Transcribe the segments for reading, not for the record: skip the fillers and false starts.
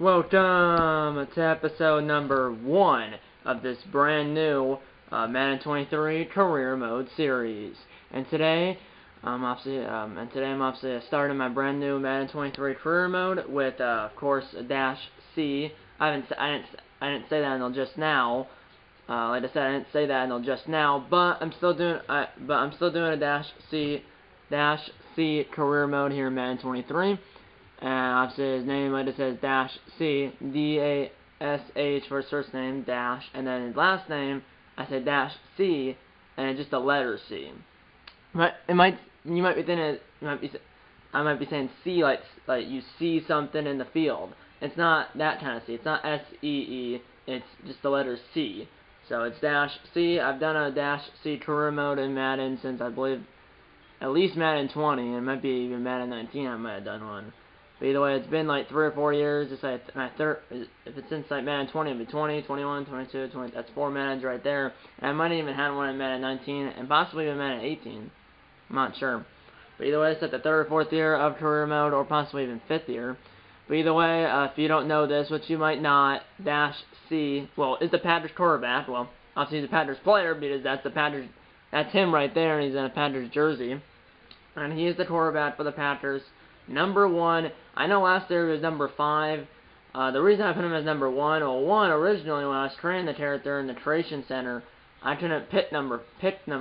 Welcome to episode number 1 of this brand new Madden 23 Career Mode series. And today, I'm obviously starting my brand new Madden 23 Career Mode with, of course, a -C. I didn't say that until just now. Like I said, I didn't say that until just now, but I'm still doing a -C Career Mode here in Madden 23. And obviously his name, like it says, -C, D-A-S-H for his first name, dash, and then his last name, I said -C, and just the letter C. But you might be thinking, I might be saying C like you see something in the field. It's not that kind of C. It's not S-E-E. It's just the letter C. So it's -C. I've done a -C career mode in Madden since I believe at least Madden 20, and it might be even Madden 19. I might have done one. But either way, it's been like 3 or 4 years. It's like if it's since like Madden 20, it'll be 20, 21, 22, 20. That's 4 Maddens right there. And I might even have one in Madden 19 and possibly even Madden 18. I'm not sure. But either way, it's like the 3rd or 4th year of career mode, or possibly even 5th year. But either way, if you don't know this, which you might not, -C, well, is the Packers quarterback. Well, obviously he's a Packers player because that's him right there, and he's in a Packers jersey. And he is the quarterback for the Packers. Number 1. I know last year he was number 5. The reason I put him as number 1, well, originally when I was training the character in the Creation Center, I couldn't pick number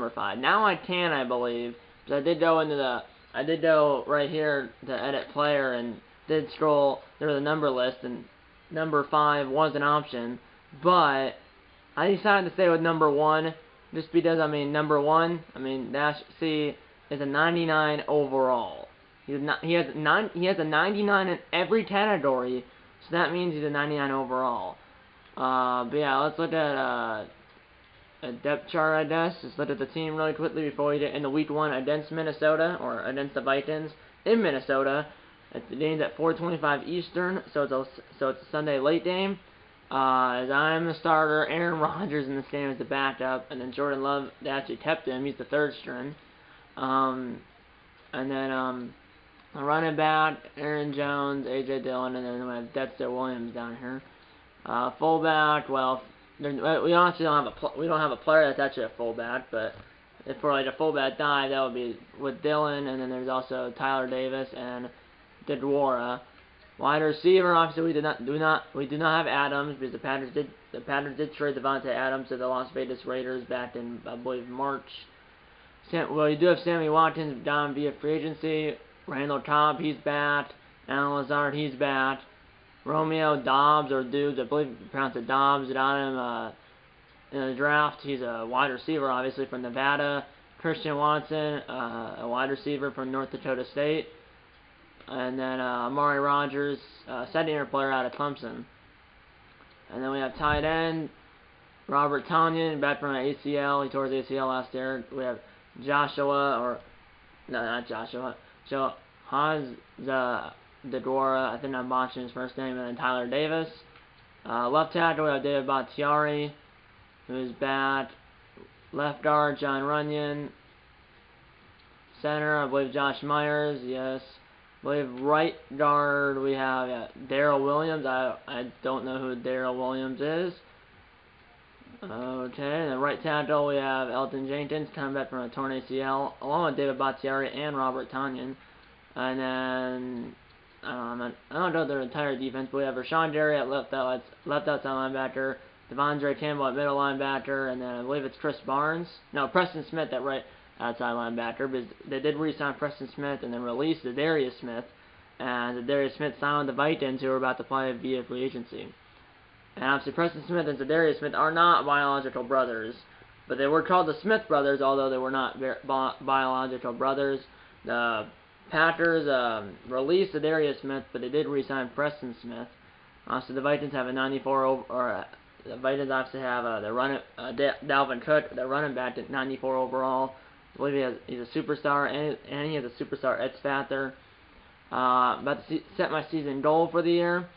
5. Now I can, I believe, because I did go right here to edit player and did scroll through the number list, and number 5 was an option, but I decided to stay with number 1, just because, number 1, -C is a 99 overall. He has a 99 in every category, so that means he's a 99 overall. But yeah, let's look at a depth chart, I guess. Just look at the team really quickly before we get into Week 1 against Minnesota, or against the Vikings in Minnesota. The game's at 4:25 Eastern, so it's a Sunday late game. As I'm the starter, Aaron Rodgers in this game is the backup, and then Jordan Love, they actually kept him. He's the 3rd string. And then a running back, Aaron Jones, A.J. Dillon, and then we have Dexter Williams down here. Fullback, well, we don't have a player that's actually a fullback, but if for like a fullback dive, that would be with Dillon, and then there's also Tyler Davis and Dedwara. Wide receiver, obviously we do not have Adams, because the Packers did trade Devontae Adams to the Las Vegas Raiders back in, I believe, March. Well, you do have Sammy Watkins down via free agency. Randall Cobb, he's back. Alan Lazard, he's back. Romeo Dobbs, or Dubs, I believe you pronounce it Dobbs, got him in the draft. He's a wide receiver, obviously, from Nevada. Christian Watson, a wide receiver from North Dakota State. And then Amari Rogers, second-year player out of Clemson. And then we have tight end Robert Tonyan, back from an ACL. He tore his ACL last year. We have Dedwara, I think I'm botching his first name, and then Tyler Davis. Left tackle, we have David Bakhtiari, who's back. Left guard, John Runyon. Center, I believe Josh Myers, yes. I believe right guard, we have Darrell Williams. I don't know who Darrell Williams is. Okay, and then right tackle, we have Elton Jenkins, coming back from a torn ACL, along with David Bakhtiari and Robert Tonyan. And then, I don't know their entire defense, but we have Rashawn Gary at left outside linebacker, Devondre Campbell at middle linebacker, and then I believe it's Preston Smith at right outside linebacker, because they did re-sign Preston Smith and then release Darius Smith, and Darius Smith signed the Vikings, who are about to play via free agency. And obviously Preston Smith and Darius Smith are not biological brothers, but they were called the Smith brothers, although they were not biological brothers. The Packers released Darius Smith, but they did re-sign Preston Smith. So the Vikings have a 94 the Vikings obviously have Dalvin Cook, the running back, at 94 overall. I believe he's a superstar, and he has a superstar X Factor. About to set my season goal for the year.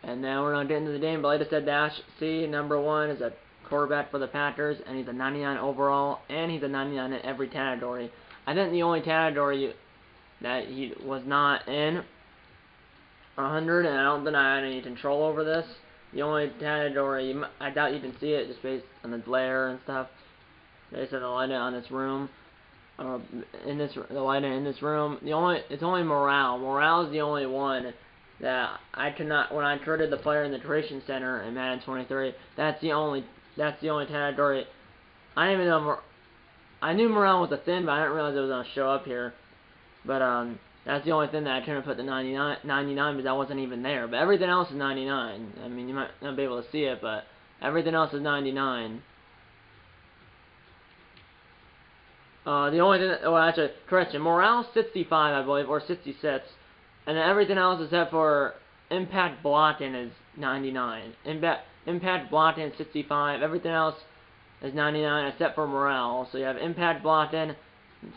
And then we're going to get into the game. But like I said, -C, number 1, is a quarterback for the Packers, and he's a 99 overall, and he's a 99 in every category. I think the only category that he was not in 100, and I don't think I had any control over this. The only category, I doubt you can see it just based on the glare and stuff. Based on the lighting on this room, the lighting in this room. It's only morale. Morale is the only one that I cannot. When I created the player in the creation center in Madden 23, that's the only category. I didn't even know. I knew morale was a thing, but I didn't realize it was gonna show up here. But that's the only thing that I couldn't put the 99 because that wasn't even there. But everything else is 99. I mean, you might not be able to see it, but everything else is 99. The only thing, well, actually, correction, morale 65, I believe, or 66, and then everything else except for impact blocking is 99. Impact blocking is 65. Everything else is 99 except for morale. So you have impact blocking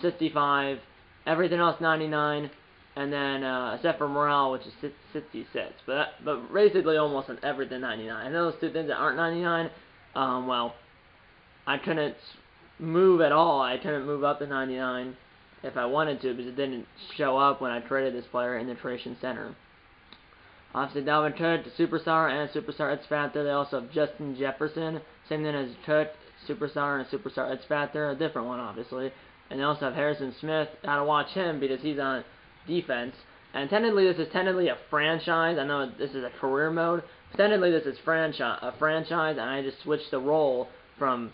65, everything else 99, and then except for morale, which is 66. But basically almost on everything 99. And those two things that aren't 99, well, I couldn't move at all. I couldn't move up to 99 if I wanted to because it didn't show up when I created this player in the creation center. Obviously, Dalvin Cook, the superstar, and a superstar X Factor. They also have Justin Jefferson, same thing as Cook, superstar, and a superstar X Factor, a different one, obviously. And they also have Harrison Smith. Gotta watch him because he's on defense. And technically, this is a franchise. I know this is a career mode. But technically, this is a franchise, and I just switched the role from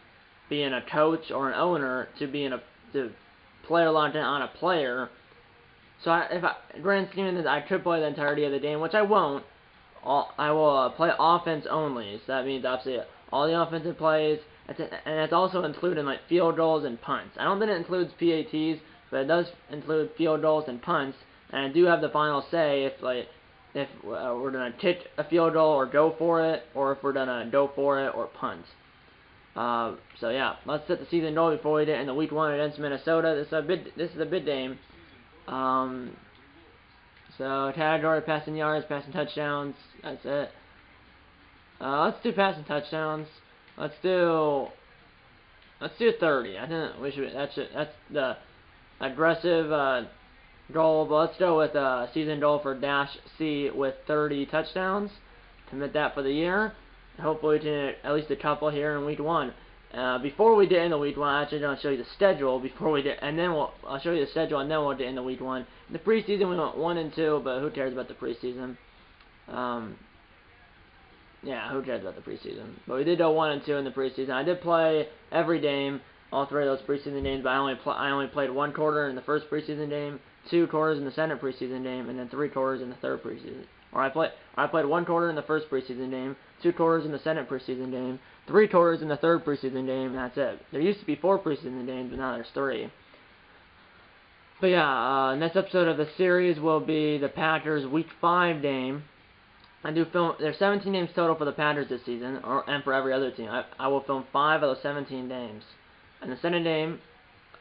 being a coach or an owner to being a player locked in on a player. So grand scheme of this, I could play the entirety of the game, which I won't. I will play offense only. So that means obviously all the offensive plays, and it's also including like field goals and punts. I don't think it includes PATs, but it does include field goals and punts. And I do have the final say if we're gonna kick a field goal or go for it, or if we're gonna go for it or punt. So yeah, let's set the season goal before we get into week 1 against Minnesota. This is a big game. So category passing yards, passing touchdowns. That's it. Let's do passing touchdowns. Let's do 30. I think we should. That's the aggressive goal. But let's go with season goal for Dash C with 30 touchdowns. Commit that for the year. Hopefully, we can at least a couple here in week 1. Before we get into week 1, I'm actually going to show you the schedule before we get, and then I'll show you the schedule, and then we'll get into week 1. In the preseason, we went 1 and 2, but who cares about the preseason? Yeah, who cares about the preseason? But we did go 1 and 2 in the preseason. I did play every game, all 3 of those preseason games, but I only played 1 quarter in the first preseason game, 2 quarters in the second preseason game, and then 3 quarters in the third preseason. Or I played 1 quarter in the first preseason game, 2 quarters in the second preseason game, 3 quarters in the third preseason game, and that's it. There used to be 4 preseason games, but now there's 3. But yeah, next episode of the series will be the Packers Week 5 game. There's 17 games total for the Packers this season, and for every other team. I will film 5 of those 17 games. And the second game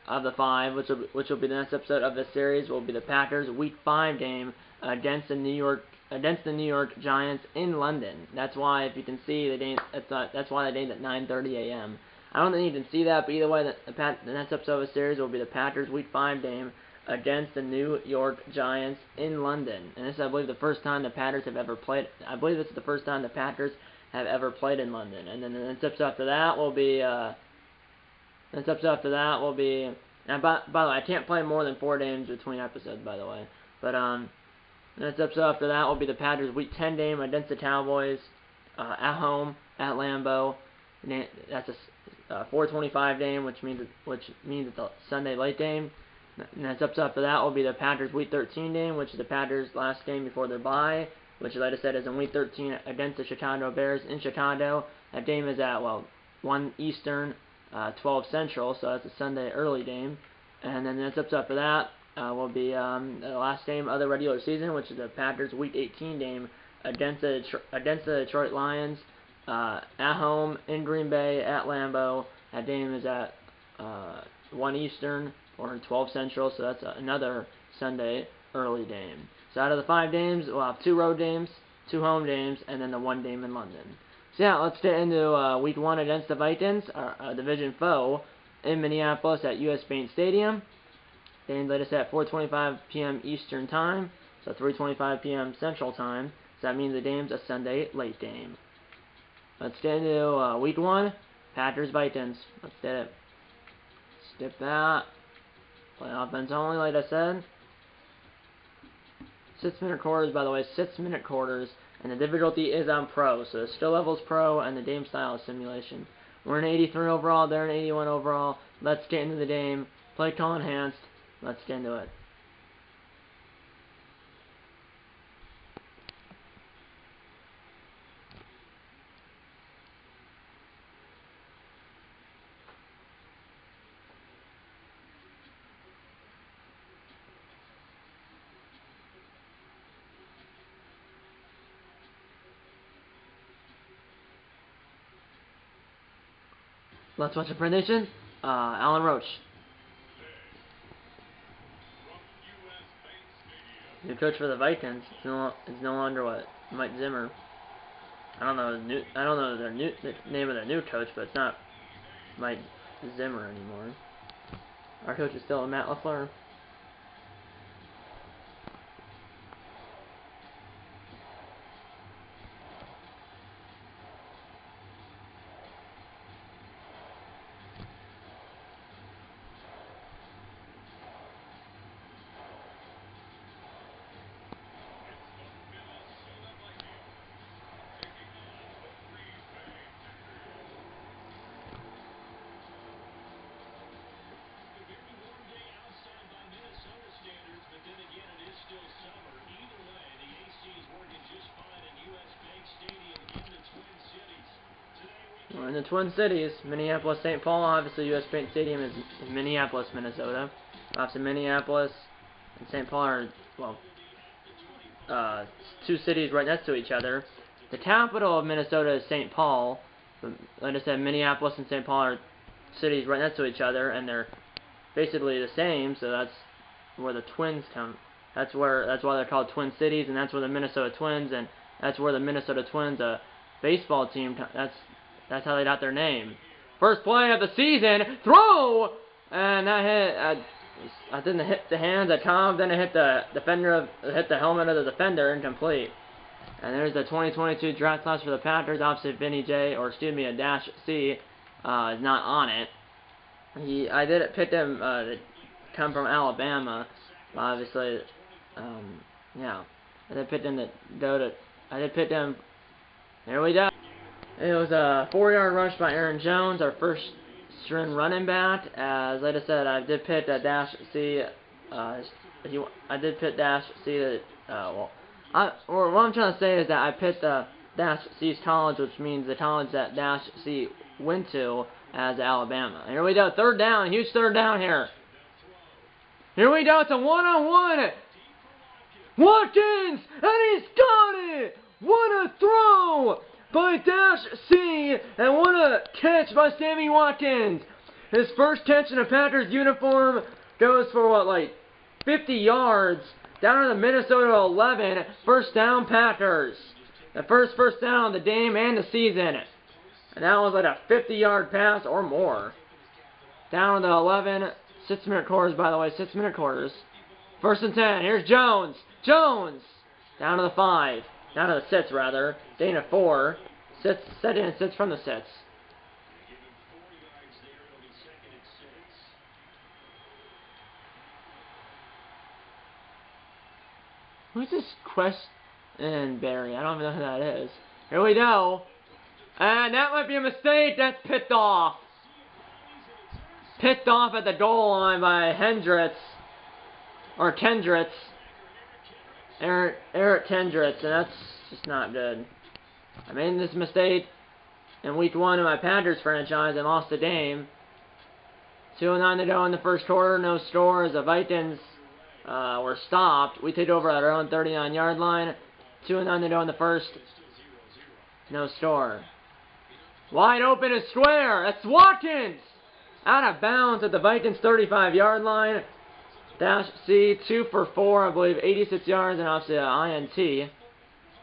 of the 5, which will be the next episode of the series, will be the Packers Week 5 game against the New York Giants in London. That's why, if you can see the game, that's why the game's at 9:30 a.m. I don't think you can see that, but either way, the next episode of the series will be the Packers Week 5 game against the New York Giants in London. And this is, I believe, the first time the Packers have ever played. I believe this is the first time the Packers have ever played in London. And then the next episode after that will be. And by the way, I can't play more than 4 games between episodes, by the way. But the next episode after that will be the Packers Week 10 game against the Cowboys at home at Lambeau. That's a 4:25 game, which means it's a Sunday late game. And next episode after that will be the Packers Week 13 game, which is the Packers' last game before their bye, which, like I said, is in Week 13 against the Chicago Bears in Chicago. That game is at 1 Eastern, 12 Central, so that's a Sunday early game. And then the next episode after that will be the last game of the regular season, which is the Packers Week 18 game against the Detroit Lions at home in Green Bay at Lambeau. That game is at 1 Eastern or 12 Central, so that's another Sunday early game. So out of the 5 games, we'll have 2 road games, 2 home games, and then the 1 game in London. So yeah, let's get into week 1 against the Vikings, our division foe, in Minneapolis at US Bank Stadium. Game latest at 4:25 p.m. Eastern Time. So 3:25 p.m. Central Time. So that means the game's a Sunday late game. Let's get into week 1. Packers Vikings. Let's get it. Skip that. Play offense only, like I said. 6-minute quarters, by the way, 6-minute quarters, and the difficulty is on pro, so the skill level's pro, and the game style is simulation. We're in 83 overall, they're in 81 overall. Let's get into the game. Play call enhanced. Let's get into it. Let's watch the presentation. Alan Roach. New coach for the Vikings. It's no longer what Mike Zimmer. I don't know the name of their new coach, but it's not Mike Zimmer anymore. Our coach is still Matt LaFleur. We're in the Twin Cities, Minneapolis, St. Paul. Obviously, U.S. Bank Stadium is in Minneapolis, Minnesota. Obviously, Minneapolis and St. Paul are, well, 2 cities right next to each other. The capital of Minnesota is St. Paul. But like I said, Minneapolis and St. Paul are cities right next to each other, and they're basically the same. So that's where the Twins come. That's why they're called Twin Cities, and that's where the Minnesota Twins, and that's where the Minnesota Twins, a baseball team. That's how they got their name. First play of the season, throw, and that hit. I didn't hit the hands of Tom, then it hit the helmet of the defender, incomplete. And there's the 2022 draft class for the Packers. Obviously, Vinny J, or excuse me, a dash C, is not on it. I did pick him to come from Alabama, obviously. Yeah, I did pick him to go to. I did pick him. Here we go. It was a 4-yard rush by Aaron Jones, our first string running back. As like I said, I did pick a dash C. I did pick dash C. Or what I'm trying to say is that I picked dash C's college, which means the college that dash C went to, as Alabama. Here we go, third down, huge third down here. Here we go, it's a one-on-one. Watkins, and he's got it. What a throw by Dash C, and what a catch by Sammy Watkins. His first catch in a Packers uniform goes for what, like 50 yards, down to the Minnesota 11, first down Packers. The first down of the game and the season. And that was like a 50-yard pass or more. Down to the 11, 6-minute quarters, by the way, 6-minute quarters. First and 10, here's Jones. Jones, down to the 5. Down to the 6, rather. Gain of 4. Set in and sits from the 6. Who's this Barry? I don't even know who that is. Here we go. And that might be a mistake. That's picked off. Picked off at the goal line by Hendricks. Or Kendricks. Eric Kendricks, and that's just not good. I made this mistake in week 1 of my Packers franchise and lost the game. 2:09 to go in the first quarter, no score as the Vikings were stopped. We take over at our own 39-yard line. 2:09 to go in the first, no score. Wide open and square, that's Watkins! Out of bounds at the Vikings 35-yard line. Dash C, 2 for 4, I believe, 86 yards, and obviously an INT,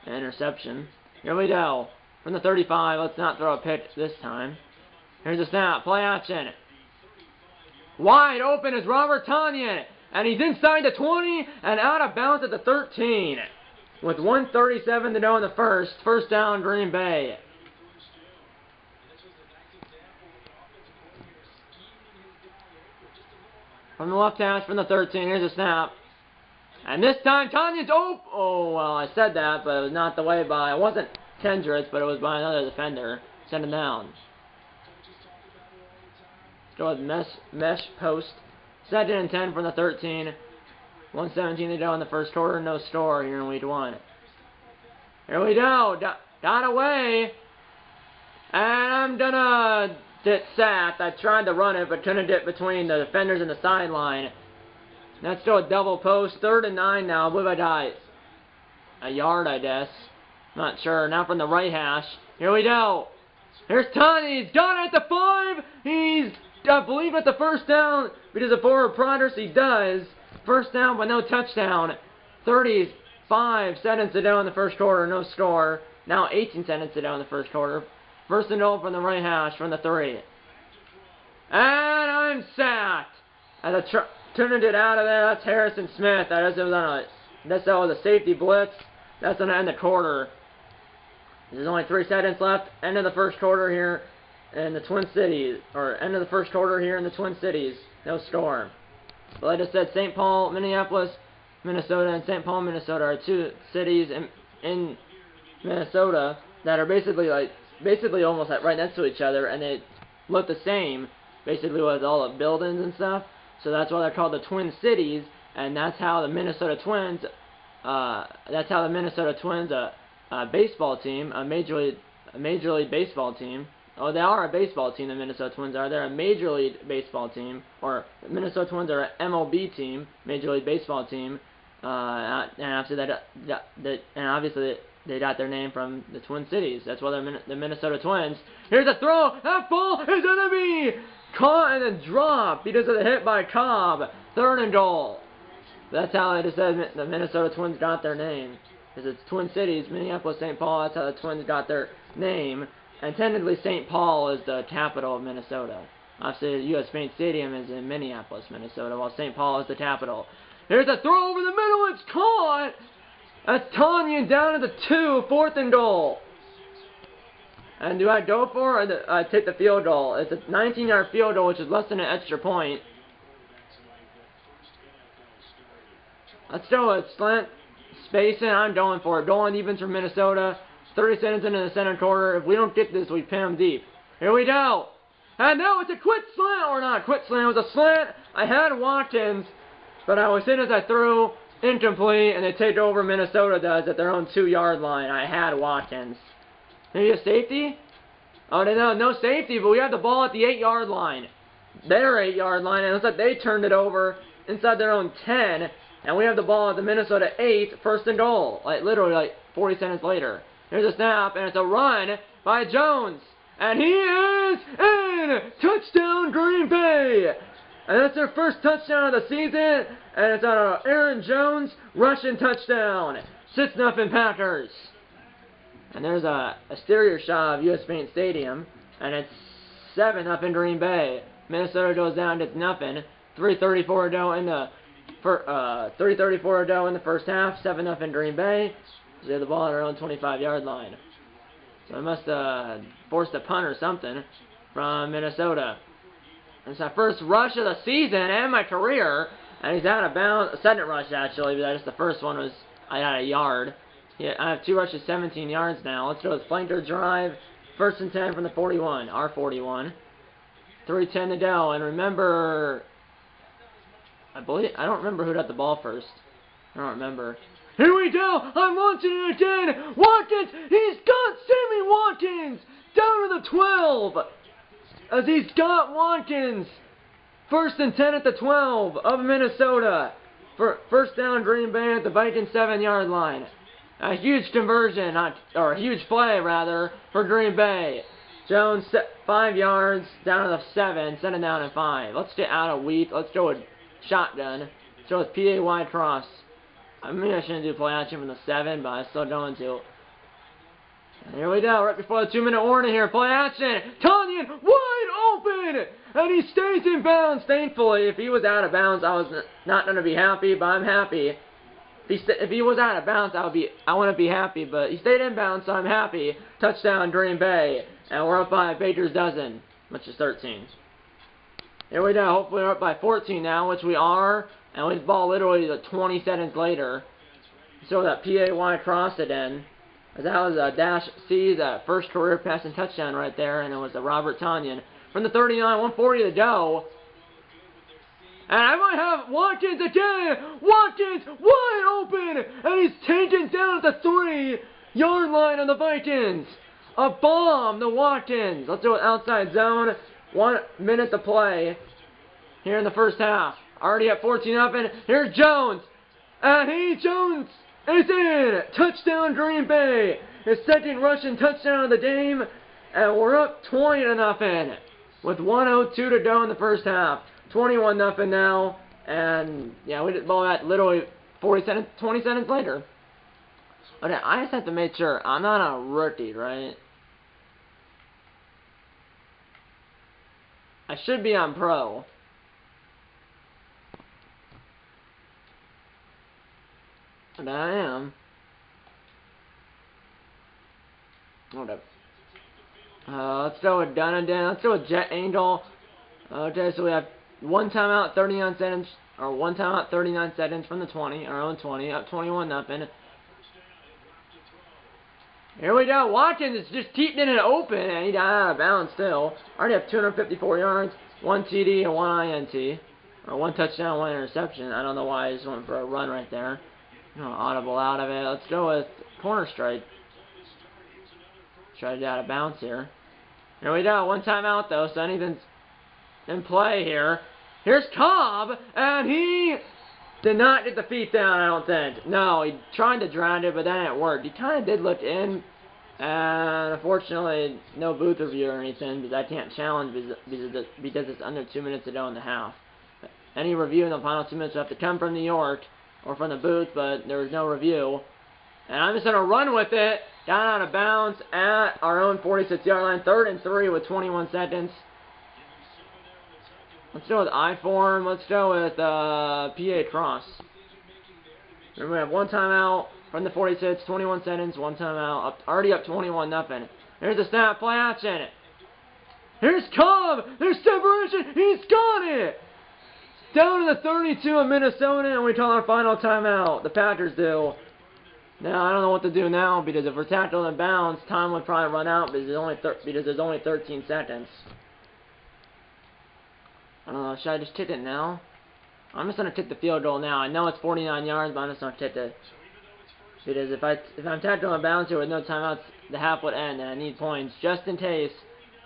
an interception. Here we go. From the 35, let's not throw a pick this time. Here's the snap, play action. Wide open is Robert Tonyan. and he's inside the 20 and out of bounds at the 13. With 1:37 to go in the first. First down, Green Bay. From the left hash, from the 13, here's a snap. And this time, Tanya's oh, well, I said that, but it was not the way by, it wasn't Kendricks, but it was by another defender. Send him down. Go with mesh post. 2nd and 10 from the 13. 1:17 to go in the first quarter. No score here in week 1. Here we go. Got away. And I'm gonna get sacked. I tried to run it, but couldn't get between the defenders and the sideline. That's still a double post. 3rd and 9 now. I believe I got a yard, I guess. Not sure. Now from the right hash. Here we go. Here's Tony. He's done at the 5. He's, I believe, at the first down because of forward progress. He does. First down, but no touchdown. 35 seconds to go in the first quarter. No score. Now 18 seconds to go in the first quarter. 1st and goal from the right hash from the 3. And I'm sacked. As I turned it out of there, that's Harrison Smith. That was a safety blitz. That's going to end the quarter. There's only 3 seconds left. End of the first quarter here in the Twin Cities. Or end of the first quarter here in the Twin Cities. No score. But like I said, St. Paul, Minneapolis, Minnesota, and St. Paul, Minnesota are 2 cities in Minnesota that are basically almost right next to each other, and they look the same, basically with all the buildings and stuff. So that's why they're called the Twin Cities, and that's how the Minnesota Twins, baseball team, a major league baseball team. Oh, they are a baseball team, the Minnesota Twins are. They're a Major League Baseball team. Or, the Minnesota Twins are an MLB team, Major League Baseball team. And obviously they got their name from the Twin Cities. That's why they're the Minnesota Twins. Here's a throw! That ball is going to be caught and then dropped because of the hit by Cobb. 3rd and goal. That's how I just said the Minnesota Twins got their name. Because it's Twin Cities, Minneapolis, St. Paul. That's how the Twins got their name. And technically, St. Paul is the capital of Minnesota. Obviously, U.S. Bank Stadium is in Minneapolis, Minnesota, while St. Paul is the capital. Here's a throw over the middle. It's caught. That's Tanya down at the 2, 4th and goal. And do I go for it, or I take the field goal? It's a 19-yard field goal, which is less than an extra point. Let's go with slant spacing. I'm going for it. Goal on defense from Minnesota. 30 seconds into the center quarter. If we don't get this, we pin them deep. Here we go. And no, it's a quick slant, or not quick slant. It was a slant. I had Watkins, but I was in as I threw. Incomplete, and they take over, Minnesota does, at their own 2-yard line. I had Watkins. Maybe a safety? Oh, no safety, but we had the ball at the 8-yard line. Their 8-yard line, and it looks like they turned it over inside their own 10, and we have the ball at the Minnesota 8, 1st and goal. Literally 40 seconds later. Here's a snap, and it's a run by Jones. And he is in! Touchdown, Green Bay! And that's their first touchdown of the season. And it's on an Aaron Jones rushing touchdown. 6-0 Packers. And there's a exterior shot of U.S. Bank Stadium. And it's 7-0 Green Bay. Minnesota goes down to nothing. 3:34 to go in the 3:34 to go in the first half. 7-0 Green Bay. They have the ball at their own 25-yard line. So they must have forced a punt or something from Minnesota. It's my first rush of the season and my career. And he's out of bounds. A second rush, actually, but just the first one was I got a yard. Yeah, I have 2 rushes, 17 yards now. Let's go with flanker drive. 1st and 10 from the 41. Our 41. 3:10 to go. And remember, I don't remember who got the ball first. I don't remember. Here we go! I'm launching it again! Watkins! He's got Sammy Watkins! Down to the 12! As he's got Watkins! 1st and 10 at the 12 of Minnesota. First down, Green Bay at the Vikings 7-yard line. A huge conversion, or a huge play, rather, for Green Bay. Jones, 5 yards, down to the 7, send it down at 5. Let's get out of wheat. Let's go with shotgun. Let's go with PAY cross. I mean, I shouldn't do play action from the 7, but I'm still going to. Here we go, right before the 2-minute warning here. Play action. Tanyan wide open, and he stays in bounds. Thankfully, if he was out of bounds, I was not going to be happy, but I'm happy. If he was out of bounds, I wouldn't be happy, but he stayed in bounds, so I'm happy. Touchdown, Green Bay, and we're up by a Baker's dozen, which is 13. Here we go. Hopefully we're up by 14 now, which we are, and we hit the ball literally 20 seconds later. So that PAY crossed it in. That was a Dash C, the first career passing touchdown right there, and it was a Robert Tanyan. From the 39, 140 to go. And I might have Watkins again! Watkins wide open! And he's taken down at the 3-yard line on the Vikings. A bomb to Watkins. Let's do it outside zone. 1 minute to play here in the first half. Already at 14-0. Here's Jones. And Jones is in. Touchdown Green Bay. His second rushing touchdown of the game. And we're up 20-0 with 1:02 to go in the first half. 21-0 now. And yeah, we did the ball at literally 20 seconds later. Okay, I just have to make sure I'm not a rookie, right? I should be on pro. And I am. Whatever. Let's go with Dunedin. Let's go with Jet Angel. Okay, so we have one timeout, 39 seconds, or one timeout, 39 seconds from the 20, our own 20, up 21-0. Here we go. Watkins is just keeping it open, and he got out of bounds still. Already have 254 yards, 1 TD and 1 INT. Or 1 touchdown, 1 interception. I don't know why I just went for a run right there. Audible out of it. Let's go with corner strike. Try to get out of bounds here. Here we go. 1 timeout though, so anything's in play here. Here's Cobb, and he did not get the feet down, I don't think. No, he tried to drown it, but then it worked. He kind of did look in, and unfortunately, no booth review or anything, because I can't challenge because it's under 2 minutes to go in the half. Any review in the final 2 minutes will have to come from New York or from the booth, but there was no review. And I'm just going to run with it. Got out of bounds at our own 46-yard line. 3rd and 3 with 21 seconds. Let's go with I-form. Let's go with PA cross. And we have 1 timeout from the 46, 21 seconds, 1 timeout. Already up 21-0. Here's the snap, play action. Here's Cobb. There's separation. He's got it. Down to the 32 of Minnesota, and we call our final timeout. The Packers do. Now, I don't know what to do now, because if we're tackled in bounds, time would probably run out because there's only 13 seconds. I don't know, should I just kick it now? I'm just going to kick the field goal now. I know it's 49 yards, but I'm just going to kick it. Because if I'm tackled in bounds here with no timeouts, the half would end, and I need points just in case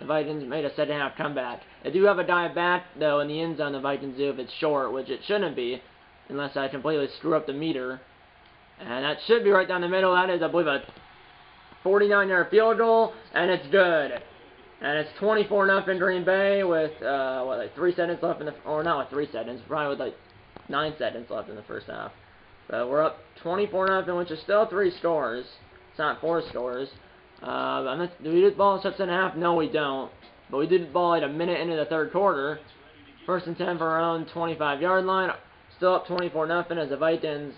the Vikings made a second half comeback. They do have a dive back, though, in the end zone, the Vikings do, if it's short, which it shouldn't be, unless I completely screw up the meter. And that should be right down the middle. That is, I believe, a 49-yard field goal, and it's good. And it's 24-0 Green Bay with, like 3 seconds left in the, or not with 3 seconds, probably with like 9 seconds left in the first half. So we're up 24-0, which is still 3 scores. It's not 4 scores. Do we do the ball in 7.5? No, we don't. But we did the ball at a minute into the 3rd quarter. 1st and 10 for our own 25-yard line. Still up 24-0 as the Vikings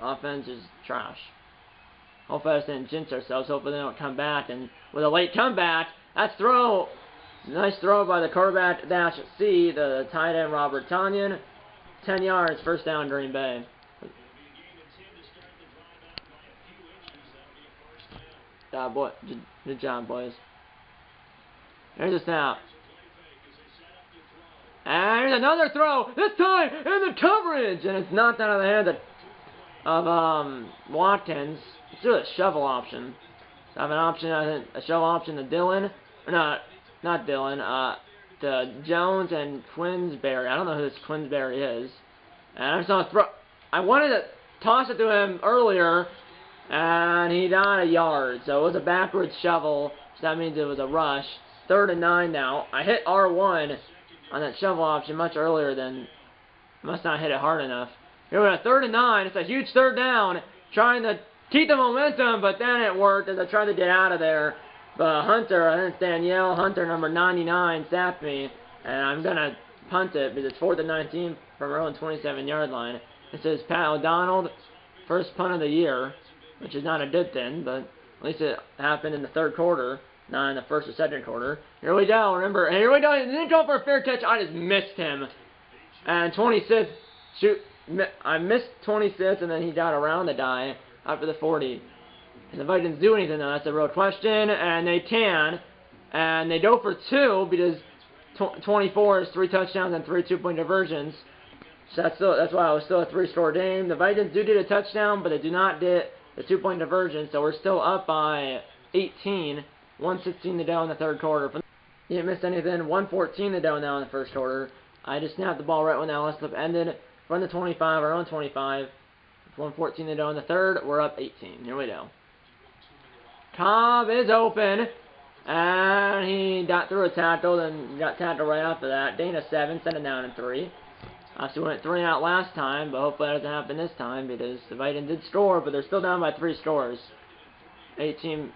offense is trash. Hopefully I just didn't jinx ourselves. Hopefully they don't come back. And with a late comeback, that's throw. Nice throw by the quarterback, Dash C, the tight end, Robert Tanyan. 10 yards, 1st down, Green Bay. Good job, boys. Here's a snap. And here's another throw. This time in the coverage, and it's knocked out of the hand of Watkins. Let's do a shovel option. So I have an option, I think, a shovel option to Dylan. Or not Dylan. To Jones and Quinsbury. I don't know who this Quinsbury is. And I'm just gonna throw. I wanted to toss it to him earlier, and he got a yard. So it was a backwards shovel. So that means it was a rush. 3rd and 9 now. I hit R1 on that shovel option much earlier than. Must not hit it hard enough. Here we go, 3rd and 9. It's a huge 3rd down. Trying to keep the momentum, but then it worked as I tried to get out of there. But Hunter, I think Danielle Hunter, number 99, sapped me, and I'm going to punt it because it's 4th and 19 from our own 27-yard line. It says Pat O'Donnell, first punt of the year, which is not a good thing, but at least it happened in the third quarter, not in the first or second quarter. Here we go, remember, here we go, he didn't go for a fair catch, I just missed him. And 26, I missed 26, and then he got around the die after the 40. And the Vikings do anything, though, that's a real question, and they can, and they go for 2, because 24 is 3 touchdowns and 3 two-point conversions. So that's why it was still a 3-score game. The Vikings do get a touchdown, but they do not get the 2-point conversion, so we're still up by 18, 1:16 to go in the third quarter. You didn't miss anything, 1:14 to go now in the first quarter. I just snapped the ball right when that last clip ended. From the 25, our own 25. 1:14 to go in the third, we're up 18. Here we go. Cobb is open, and he got through a tackle, then got tackled right after that. Dana 7, sent it down in 3. Obviously went 3 out last time, but hopefully that doesn't happen this time because the Vikings did score, but they're still down by 3 scores. 18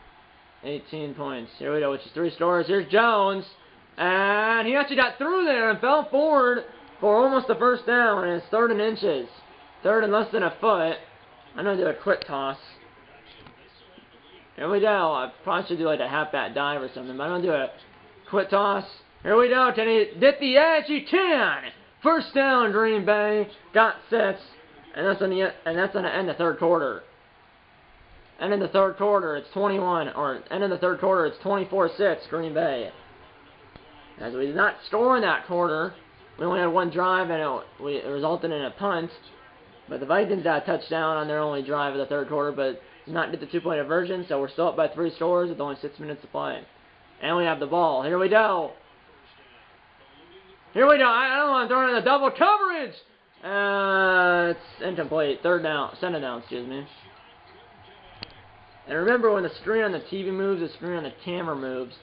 points. Here we go, which is 3 scores. Here's Jones, and he actually got through there and fell forward for almost the first down, and it's 3rd and inches. 3rd and less than a foot. I'm going to do a quick toss. Here we go. I probably should do like a halfback dive or something, but I'm going to do a quick toss. Here we go. Can he get the edge? He can! First down, Green Bay. Got 6. And that's on the end of the third quarter. End of the third quarter, it's 21. Or end of the third quarter, it's 24-6, Green Bay. As we did not score in that quarter, we only had 1 drive, and it resulted in a punt. But the Vikings got a touchdown on their only drive of the third quarter, but did not get the 2-point conversion, so we're still up by 3 scores with only 6 minutes to play. And we have the ball. Here we go. Here we go. I don't want to throw in the double coverage. It's incomplete. Second down, excuse me. And remember, when the screen on the TV moves, the screen on the camera moves.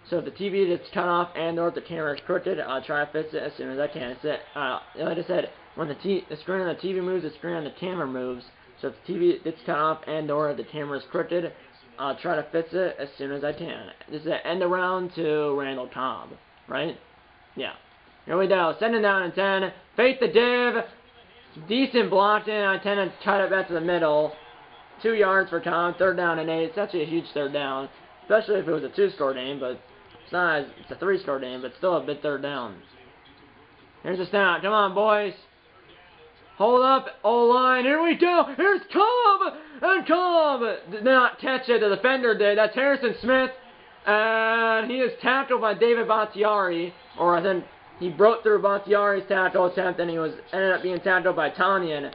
So if the TV gets cut off and/or if the camera is crooked, I'll try to fix it as soon as I can. Like I said, when the screen on the TV moves, the screen on the camera moves. So if the TV gets cut off and/or if the camera is crooked, I'll try to fix it as soon as I can. This is an end around to Randall Cobb, right? Yeah. Here we go. 2nd down and 10. Fake the div. Decent blocking. I tend to cut it back to the middle. 2 yards for Cobb. 3rd down and 8. It's actually a huge 3rd down, especially if it was a 2-score game, but it's not. It's a 3-score game, but still a big 3rd down. Here's the snap. Come on, boys. Hold up, O-line. Here we go. Here's Cobb. And Cobb did not catch it. The defender did. That's Harrison Smith. And he is tackled by David Bakhtiari. Or I think he broke through Bakhtiari's tackle attempt, and he ended up being tackled by Tanyan.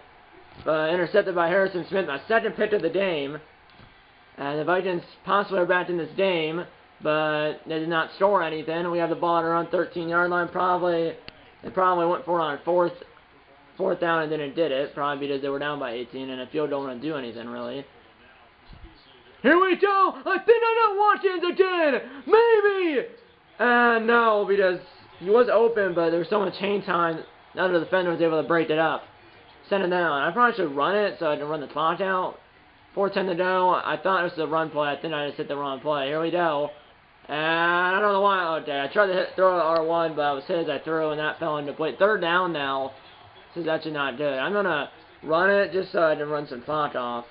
But intercepted by Harrison Smith. My 2nd pick of the game. And the Vikings possibly are back in this game, but they did not score anything. We have the ball at around 13-yard line. They probably went for it on 4th down and didn't did it, probably because they were down by 18, and the field don't want to do anything, really. Here we go! I think I got Watkins again! Maybe! And no, because he was open, but there was so much hang time, none of the defender was able to break it up. Send it down. I probably should run it so I can run the clock out. 4:10 to go. I thought it was a run play. I think I just hit the wrong play. Here we go. And I don't know why. Okay, I tried to throw it R1, but I was hit as I threw, and that fell into play. 3rd down now. This is actually not good. I'm going to run it just so I can run some clock off.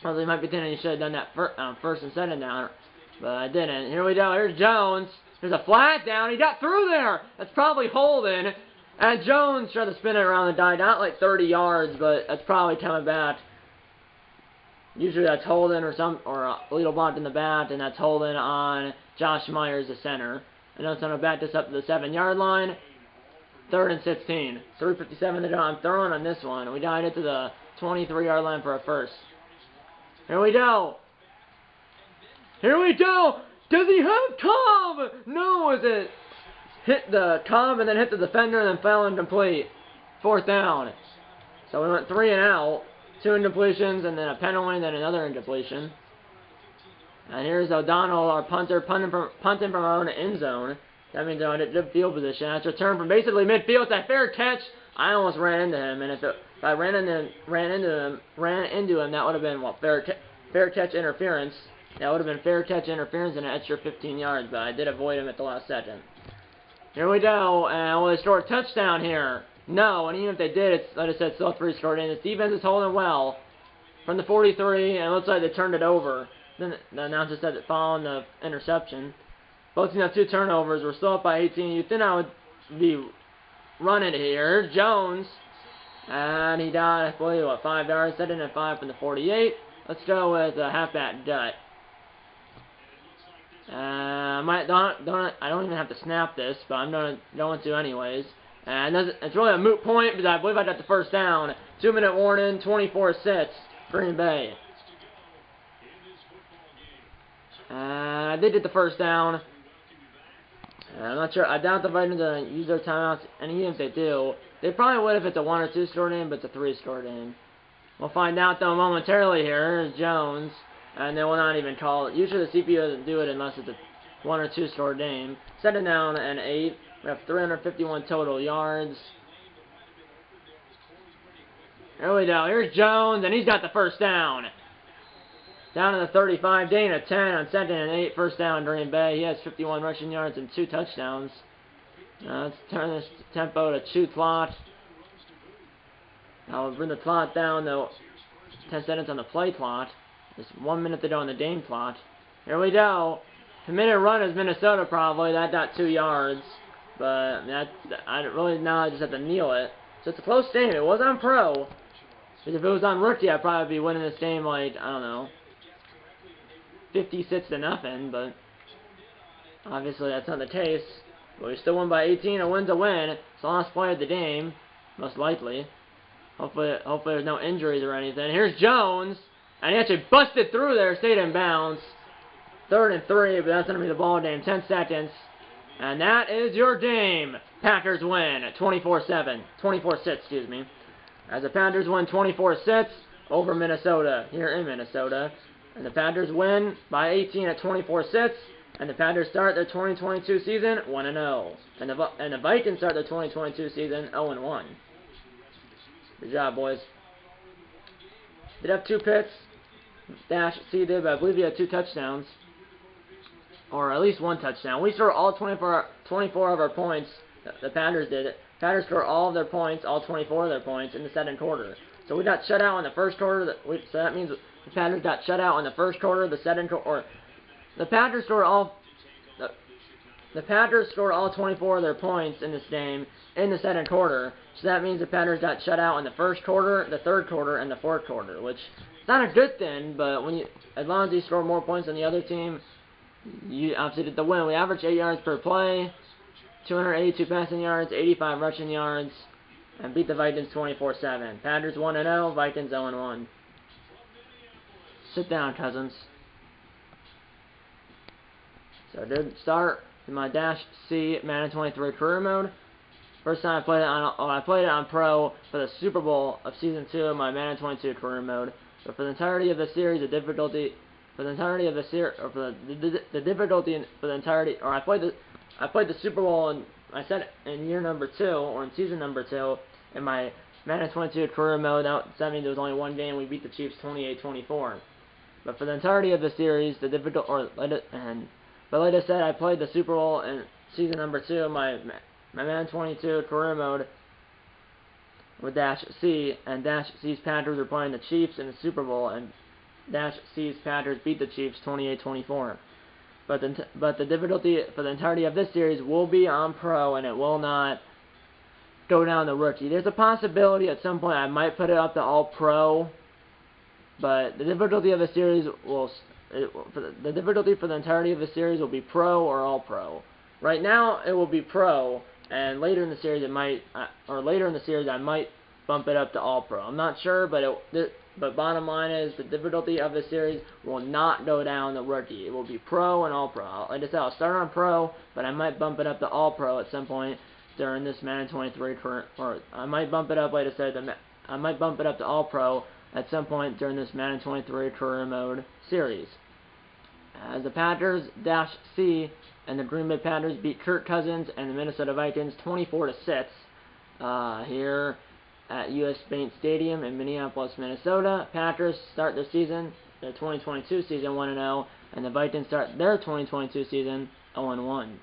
Probably might be thinking you should have done that 1st and 2nd down, but I didn't. Here we go. Here's Jones. There's a flat down. He got through there. That's probably holding. And Jones tried to spin it around the die. Not like 30 yards, but that's probably coming back. Usually that's holding or a little blocked in the back, and that's holding on Josh Myers, the center. And that's going to back this up to the 7-yard line. 3rd and 16. 3:57 to go. I'm throwing on this one. We got it to the 23-yard line for a first. Here we go. Here we go. Does he have Cobb? No, is it hit the Cobb and then hit the defender and then fell incomplete. 4th down. So we went 3 and out. 2 incompletions and then a penalty and then another incompletion. And here's O'Donnell, our punter, punting from our own end zone. That means they're on a good field position. That's returned from basically midfield. It's a fair catch. I almost ran into him, and if if I ran into him, that would have been, well, fair catch interference. That would have been fair catch interference and an extra 15 yards, but I did avoid him at the last second. Here we go, and will they score a touchdown here? No, and even if they did, it's, like I said, still 3-score game. This defense is holding well from the 43, and it looks like they turned it over. Then the announcer said that following the interception. Both teams have 2 turnovers. We're still up by 18. You'd think I would be running here. Jones, and he died, I believe, 5 yards. Set in at 5 from the 48. Let's go with a halfback gut. I don't even have to snap this, but I'm going to anyways. And it's really a moot point because I believe I got the first down. 2-minute warning, 24-6, Green Bay. I did get the first down. I'm not sure. I doubt the Vikings are going to use their timeouts, and even if they do, they probably would if it's a 1 or 2-score game, but it's a 3-score game. We'll find out though momentarily here. Here's Jones, and they will not even call it. Usually the CPU doesn't do it unless it's a 1 or 2-score game. Set it down and 8. We have 351 total yards. Here we go. Here's Jones, and he's got the first down. Down to the 35, gain of 10 on 2nd and 8, first down Green Bay. He has 51 rushing yards and 2 touchdowns. Let's turn this tempo to 2 clock. I'll bring the clock down to 10 seconds on the play clock. There's 1 minute to go on the game clock. Here we go. The minute run is Minnesota probably. That got 2 yards. But I really now I just have to kneel it. So it's a close game. It was on pro. Because if it was on rookie, I'd probably be winning this game like, I don't know, 56-0, but obviously that's not the case. But we still won by 18. A win's a win. It's the last play of the game, most likely. Hopefully there's no injuries or anything. Here's Jones, and he actually busted through there, stayed in bounds. 3rd and 3, but that's going to be the ball game. 10 seconds, and that is your game. Packers win 24-7, 24-6, excuse me. As the Packers win 24-6 over Minnesota here in Minnesota. And the Packers win by 18 at 24-6, and the Packers start their 2022 season 1-0. And the Vikings start their 2022 season 0-1. Good job, boys. Did have 2 picks. Dash C did, but I believe he had 2 touchdowns. Or at least 1 touchdown. We scored all 24 of our points. The Packers did it. Packers scored all of their points, all 24 of their points in the 2nd quarter. So we got shut out in the 1st quarter. So that means the Packers got shut out in the 1st quarter, the 2nd quarter, or the Packers scored all. The Packers scored all 24 of their points in this game in the 2nd quarter. So that means the Packers got shut out in the 1st quarter, the 3rd quarter, and the 4th quarter, which is not a good thing. But as long as you score more points than the other team, you obviously get the win. We averaged 8 yards per play, 282 passing yards, 85 rushing yards, and beat the Vikings 24-7. Packers 1-0, Vikings 0-1. Sit down, Cousins. So I did start in my Dash C Madden 23 career mode. First time I played it on Pro for the Super Bowl of Season 2 of my Madden 22 career mode. But for the entirety of the series, the difficulty for the entirety of the series, or for the difficulty for the entirety, or I played the Super Bowl and I said in year number 2 or in season number 2 in my Madden 22 career mode. That means there was only 1 game. We beat the Chiefs 28-24. But for the entirety of the series, but like I said, I played the Super Bowl in season number 2 of my Madden 22 career mode with Dash C, and Dash C's Packers were playing the Chiefs in the Super Bowl, and Dash C's Packers beat the Chiefs 28-24. But the difficulty for the entirety of this series will be on Pro, and it will not go down to Rookie. There's a possibility at some point I might put it up to All Pro, but the difficulty of the series the difficulty for the entirety of the series will be Pro or All Pro. Right now it will be Pro, and later in the series I might bump it up to All Pro. I'm not sure, but bottom line is the difficulty of the series will not go down to Rookie. It will be Pro and All Pro. Like I said, I'll start on Pro, but I might bump it up to All Pro at some point during this Madden 23 current, or I might bump it up, like I said, I might bump it up to All Pro at some point during this Madden 23 career mode series. As the Packers Dash C and the Green Bay Packers beat Kirk Cousins and the Minnesota Vikings 24-6 here at US Bank Stadium in Minneapolis, Minnesota. Packers start their season, their 2022 season 1-0, and the Vikings start their 2022 season 0-1.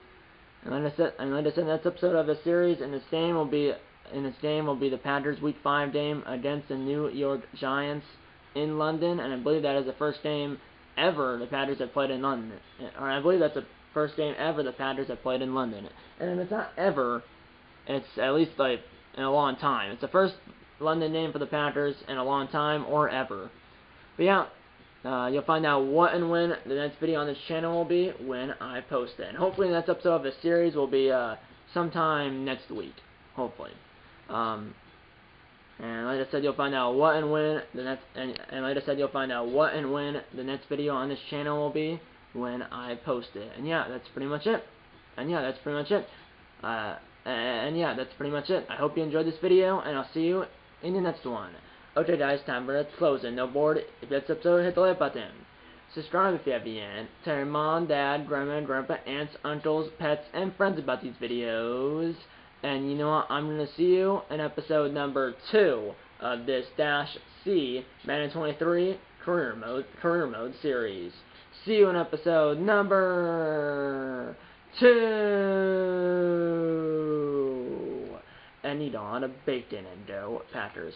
And like I said in the next episode of the series, in this game will be the Packers Week 5 game against the New York Giants in London, and I believe that is the first game ever the Packers have played in London. Or I believe that's the first game ever the Packers have played in London. And if it's not ever, it's at least like in a long time. It's the first London game for the Packers in a long time or ever. But yeah, you'll find out what and when the next video on this channel will be when I post it. And hopefully the next episode of the series will be sometime next week. Hopefully. And like I said, you'll find out what and when the next video on this channel will be when I post it. And yeah, that's pretty much it. I hope you enjoyed this video, and I'll see you in the next one. Okay guys, time for the closing. No board. If you like this episode, hit the like button. Subscribe if you haven't. Tell your mom, dad, grandma, and grandpa, aunts, uncles, pets, and friends about these videos. And you know what? I'm going to see you in episode number 2 of this -C Madden 23 Career Mode series. See you in episode number 2. And eat on a bacon and go Packers.